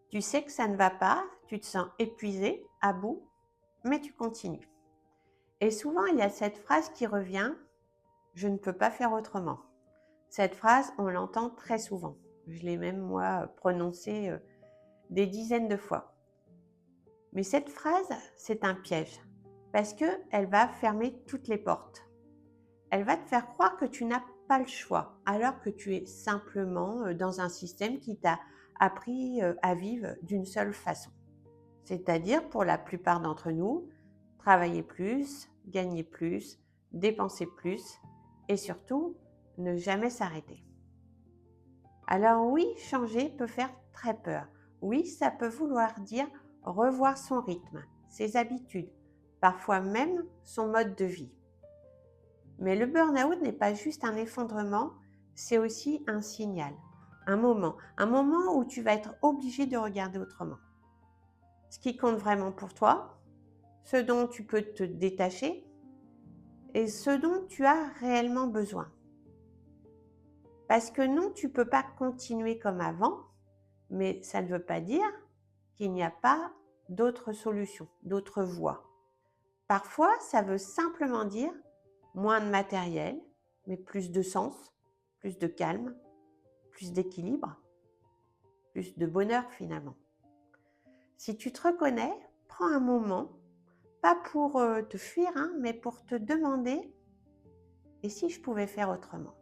Tu sais que ça ne va pas, tu te sens épuisé, à bout, mais tu continues. Et souvent, il y a cette phrase qui revient: «Je ne peux pas faire autrement». Cette phrase, on l'entend très souvent. Je l'ai même moi prononcée, des dizaines de fois. Mais cette phrase, c'est un piège parce qu'elle va fermer toutes les portes. Elle va te faire croire que tu n'as pas le choix, alors que tu es simplement, dans un système qui t'a appris, à vivre d'une seule façon. C'est-à-dire, pour la plupart d'entre nous, travailler plus, gagner plus, dépenser plus et surtout, ne jamais s'arrêter. Alors oui, changer peut faire très peur. Oui, ça peut vouloir dire revoir son rythme, ses habitudes, parfois même son mode de vie. Mais le burn-out n'est pas juste un effondrement, c'est aussi un signal, un moment où tu vas être obligé de regarder autrement. Ce qui compte vraiment pour toi, ce dont tu peux te détacher et ce dont tu as réellement besoin. Parce que non, tu ne peux pas continuer comme avant, mais ça ne veut pas dire qu'il n'y a pas d'autres solutions, d'autres voies. Parfois, ça veut simplement dire moins de matériel, mais plus de sens, plus de calme, plus d'équilibre, plus de bonheur finalement. Si tu te reconnais, prends un moment, pas pour te fuir, mais pour te demander: et si je pouvais faire autrement?